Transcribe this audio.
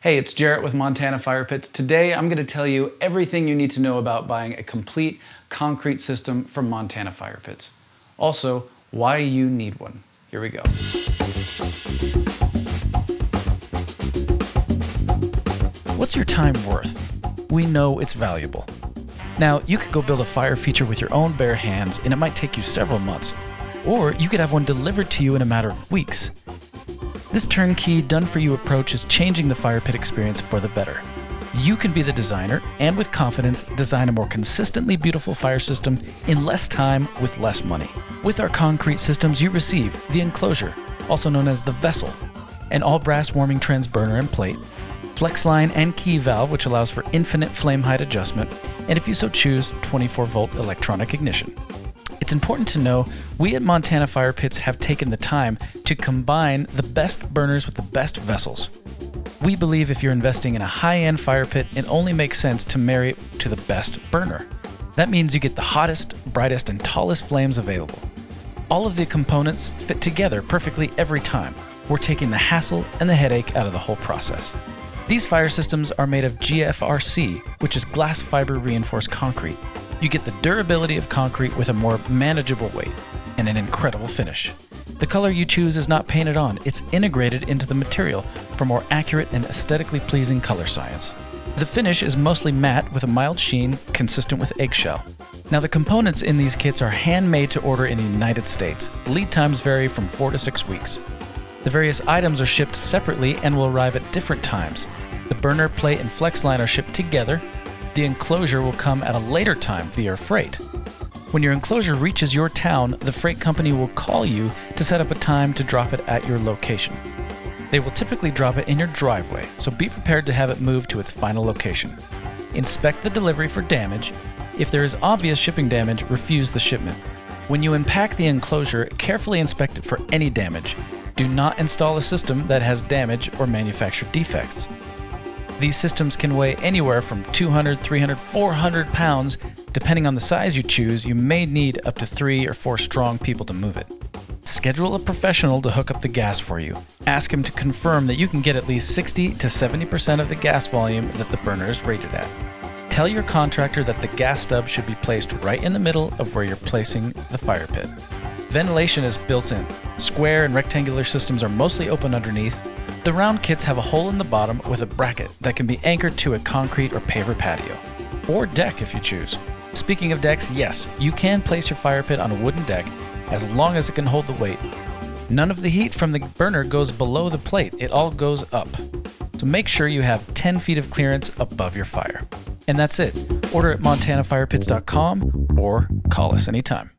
Hey, it's Jarrett with Montana Fire Pits. Today I'm going to tell you everything you need to know about buying a complete concrete system from Montana Fire Pits. Also, why you need one. Here we go. What's your time worth? We know it's valuable. Now, you could go build a fire feature with your own bare hands and it might take you several months. Or you could have one delivered to you in a matter of weeks. This turnkey, done-for-you approach is changing the fire pit experience for the better. You can be the designer and with confidence design a more consistently beautiful fire system in less time with less money. With our concrete systems, you receive the enclosure, also known as the vessel, an all-brass Warming Trends burner and plate, flex line and key valve which allows for infinite flame height adjustment, and if you so choose, 24-volt electronic ignition. It's important to know we at Montana Fire Pits have taken the time to combine the best burners with the best vessels. We believe if you're investing in a high-end fire pit, it only makes sense to marry it to the best burner. That means you get the hottest, brightest, and tallest flames available. All of the components fit together perfectly every time. We're taking the hassle and the headache out of the whole process. These fire systems are made of GFRC, which is glass fiber reinforced concrete. You get the durability of concrete with a more manageable weight and an incredible finish. The color you choose is not painted on, it's integrated into the material for more accurate and aesthetically pleasing color science. The finish is mostly matte with a mild sheen consistent with eggshell. Now the components in these kits are handmade to order in the United States. Lead times vary from 4 to 6 weeks. The various items are shipped separately and will arrive at different times. The burner, plate, and flex line are shipped together. The enclosure will come at a later time via freight. When your enclosure reaches your town, the freight company will call you to set up a time to drop it at your location. They will typically drop it in your driveway, so be prepared to have it moved to its final location. Inspect the delivery for damage. If there is obvious shipping damage, refuse the shipment. When you unpack the enclosure, carefully inspect it for any damage. Do not install a system that has damage or manufactured defects. These systems can weigh anywhere from 200, 300, 400 pounds. Depending on the size you choose, you may need up to 3 or 4 strong people to move it. Schedule a professional to hook up the gas for you. Ask him to confirm that you can get at least 60 to 70% of the gas volume that the burner is rated at. Tell your contractor that the gas stub should be placed right in the middle of where you're placing the fire pit. Ventilation is built in. Square and rectangular systems are mostly open underneath. The round kits have a hole in the bottom with a bracket that can be anchored to a concrete or paver patio, or deck if you choose. Speaking of decks, yes, you can place your fire pit on a wooden deck as long as it can hold the weight. None of the heat from the burner goes below the plate, it all goes up. So make sure you have 10 feet of clearance above your fire. And that's it. Order at montanafirepits.com or call us anytime.